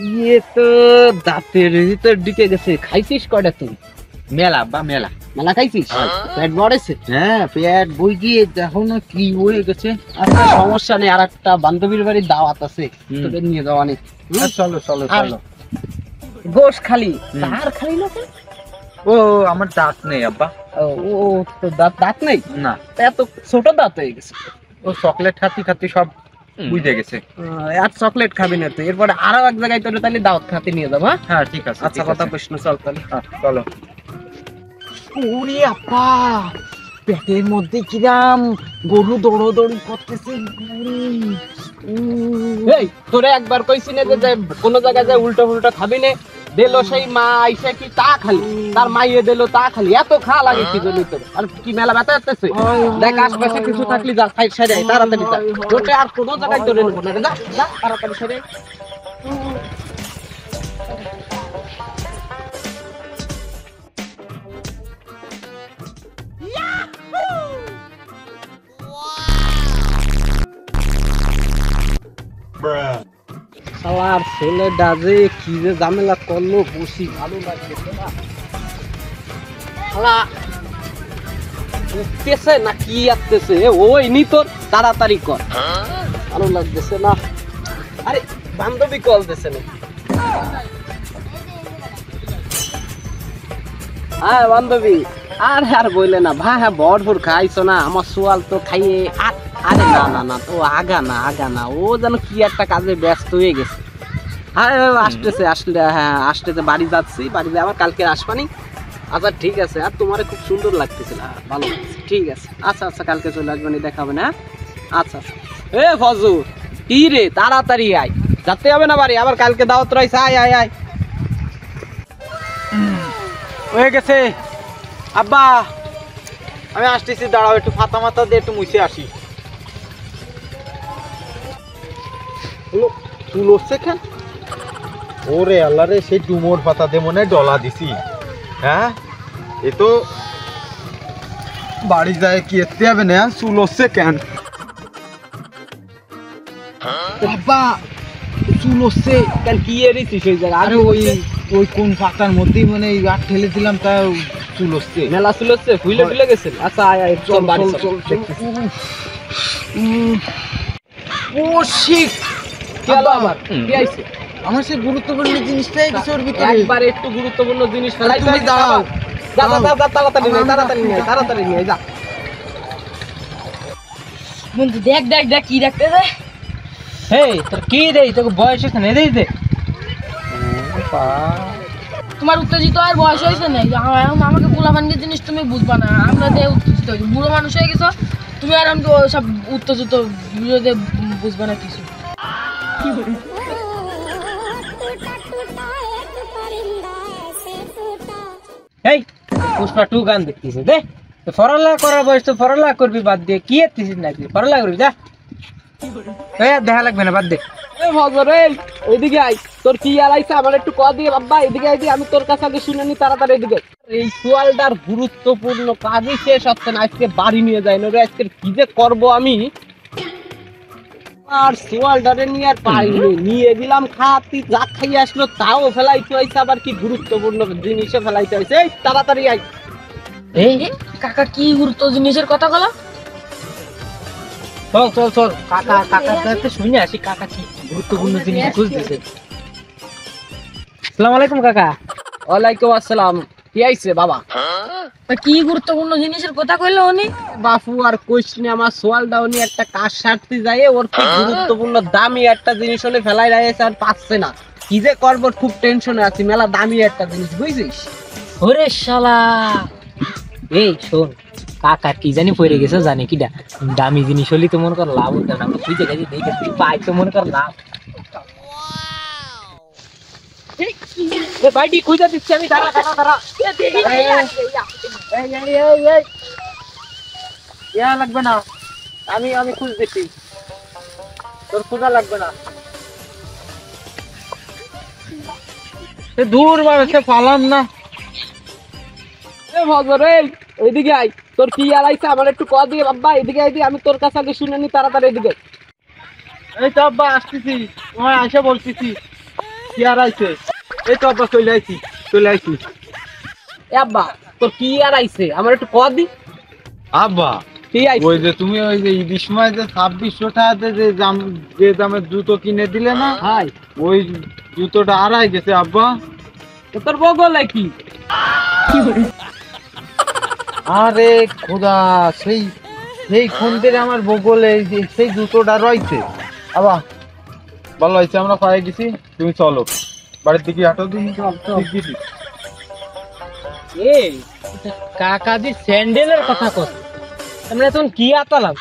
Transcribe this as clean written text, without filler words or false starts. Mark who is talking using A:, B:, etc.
A: ইয়ে তো দাঁতের ভিতর ঢুকে গেছে। খাইছিস কয়টা তুই?
B: মেলা বা মেলা
A: মেলা খাইছিস? পেট বড়েছে?
B: হ্যাঁ পেট বই গিয়ে দেখো না কি হয়ে গেছে।
A: আচ্ছা সমস্যা নেই, আর একটা বান্ধবীর বাড়ির দাওয়াত আছে, তোদের নিয়ে যাওয়া নেই।
B: চলো চলো
A: আর
B: চলো।
A: গোশ খালি তার খালি না কেন?
B: ও আমার দাঁত নেই আব্বা।
A: ও ও, তো দাঁত দাঁত নেই?
B: না
A: এত ছোট দাঁত হয়ে গেছে।
B: ও চকলেট খাতি খাতি সব বুঝে গেছে।
A: আর চকলেট খাবি না তুই, এরপরে আরো এক জায়গায় তোর তাহলে দাওয়াত খাতে নিয়ে যাবো। হ্যাঁ
B: হ্যাঁ ঠিক আছে
A: আচ্ছা, কথা প্রশ্ন, চল তাহলে।
B: চলো।
A: ওরে আপা, পেটের মধ্যে কিরাম গরু দৌড়দৌড়ি করতেছে। এই তোরে একবার কইছি না যে কোনো জায়গায় যায় উল্টো উল্টো খাবি না? দিল সেই মা আইসা কি তা খালি, তার মাইয়ে দিল তা খালি, এত খা লাগে কি জন্য তোর? আর কি মেলা ব্যথা আসতেছে? দেখ আশপাশে কিছু থাকলে যা সাইড সাইডে তাড়াতাড়ি যা, ওটা আর কোনো জায়গায় তোরে নেবো না, যা যা তাড়াতাড়ি সাইডে। শালার ছেলেটা যে কি যে ঝামেলা করলো, বসি ভালো লাগছে না। শালা উঠতেছে না কি আসতেছে? ওই নি তোর, তাড়াতাড়ি কর, ভালো লাগতেছে না। আরে বান্ধবী কল দিছে না? হ্যাঁ বান্ধবী, আর বললে না ভাই, হ্যাঁ ভরপুর খাইছো না আমার সোয়াল তো খাইয়ে। আরে না না না, তো আগা না, ও যেন কি একটা কাজে ব্যস্ত হয়ে গেছে। হ্যাঁ আসলে হ্যাঁ আসতেছে, বাড়ি যাচ্ছি, বাড়িতে আবার কালকে আসবানি। আচ্ছা ঠিক আছে, আর তোমার খুব সুন্দর লাগতেছিল, ভালো লাগছে, ঠিক আছে। আচ্ছা কালকে চলে আসবানি, দেখাবে না? আচ্ছা এ ফজু, কি রে তাড়াতাড়ি আয়, যাতে হবে না বাড়ি, আবার কালকে দাওয়াত রয়েছে, আয় আয় আয়।
B: হয়ে গেছে আব্বা, আমি আসতেছি, দাঁড়াও একটু ফাতা মাথা দিয়ে একটু মুছে আসি।
A: চুল উঠছে কেন?
B: ওরে আল্লাহ রে, সেই ডুমোর পাতা দিয়ে মনে হয় ডলা দিছি। হ্যাঁ এ তো বাড়ি যায় কি এতে হবে না, চুল হচ্ছে কেন?
A: বাবা চুল উঠছে কেন? কি এরিছি সেই জায়গা?
B: আরে ওই ওই কোন পাতার মধ্যেই মানে আর ঠেলে দিলাম, তা চুল হচ্ছে।
A: মেলা চুল উঠছে, ফুলে ফুলে গেছে। আচ্ছা আয় আয়, চল বাড়ি চল।
B: ও শিট,
A: কি হলো আবার? কি আইছে?
B: আমার সেই গুরুত্বপূর্ণ জিনিসটাই কিছু ওর ভিতরে।
A: একবার একটু গুরুত্বপূর্ণ জিনিস ফেলাই,
B: তুমি দাঁড়াও।
A: যা যা যা, তাড়াতাড়ি নিয়ে যা।
C: বন্ধু দেখ দেখ দেখ কি দেখতে দে।
A: হেই তোর কি রে, তোকে বয়স এখানে দেই দে।
C: তোমার উত্তেজিত আর বয়স হয়েছে না, আমাকে পোলাপানকে জিনিস তুমি বুঝবা না, আমরা যে উত্তেজিত হয়েছি, বুড়ো মানুষ হয়ে গেছো তুমি, আর আমি সব উত্তেজিত বিরোধে বুঝবা না কিছু।
A: এই পুষ্পা 2 গান দেখতেছে দে, তো ফরালা করার বয়স তো ফরালা করবি, বাদ দিয়ে কি এতিছিস নাকি? ফরালা করবি যা, দেখা লাগবে না, বাদ দে। এ ভজর এই ওইদিকে আই, তোর কি আর আইছে আমার একটু কয়া দিয়ে বাবা, এদিকে আইদি, আমি তোর কাছে আগে শুনে নি, তাড়াতাড়ি এদিকে। এই সোয়ালটার গুরুত্বপূর্ণ কাজই শেষ হচ্ছে না, আজকে বাড়ি নিয়ে যাই না রে, আজকে কি যে করবো আমি। আর সোয়ালটারে নিয়ে আর পারিনি, নিয়ে দিলাম খাতি, যা খাইয়ে আসলো তাও ফেলাইতে হয়েছে, আবার কি গুরুত্বপূর্ণ জিনিসও ফেলাইতে হয়েছে। এই তাড়াতাড়ি আই।
C: এই কাকা কি গুরুত্ব জিনিসের কথা বলা?
A: চল কাকা কাকা শুনে আসি, কাকা কি গুরুত্বপূর্ণ জিনিস খুঁজতেছে। আসসালামু আলাইকুম কাকা। ওয়ালাইকুম আসসালাম। কি আইছে বাবা?
C: তা কি গুরুত্বপূর্ণ জিনিসের কথা কইলো উনি?
A: বাপু আর কইস না, আমার সোয়াল ডাউনি একটা কাজ সারতে যায়, ওর কি গুরুত্বপূর্ণ দামি একটা জিনিস হলে ফেলাই রাখছে আর পাচ্ছে না, কি যে করবো, খুব টেনশনে আছি, মেলা দামি একটা জিনিস বুঝছিস?
C: ওরে শালা,
D: এই শোন, কাকা কি জানি পড়ে গেছে, জানি কিটা দামি জিনিস হলি তো মনে কর লাভ হতো না, তুই যে কাজে দেখে তুই পাই তো মনে কর লাভ।
A: ভাইটি খুঁজে দিচ্ছি আমি, দাঁড়া। ইয়া লাগবে না, আমি খুঁজ দিচ্ছি, তোর খোঁজা লাগবে না।
B: দূর বাবা, সে পালাম না।
A: এ ভজর এই ওইদিকে আই, তোর কি আর আইছে আমার একটু কয়া দিয়ে বাবা, এদিকে আইদি, আমি তোর কাছে আগে শুনে নি, তাড়াতাড়ি এদিকে।
B: এই তো আব্বা আসতেছি, তোমায় আসে বলতেছি। কি আর আইছে? এই তো আব্বা চলে আইছি।
A: এ আব্বা তোর কি আর আইছে আমার একটু কর দি।
B: আব্বা
A: কি আইছে?
B: ওই যে তুমি ওই যে ঈদের সময় যে 2600 টাকাতে যে দামের জুতো কিনে দিলে না,
A: হাই
B: ওই জুতোটা হারাই গেছে আব্বা।
A: তো তোর বগলে কি?
B: আরে খোদা, সেই খুনদের আমার বগলে সেই জুতোটা রয়েছে। আবা ভালো হয়েছে আমরা পায়ে গেছি, তুমি চলো বাড়ির দিকে হাঁটো দিন।
D: এই কাকাজি স্যান্ডেলের কথা কস, আমরা এখন কি আতালাম?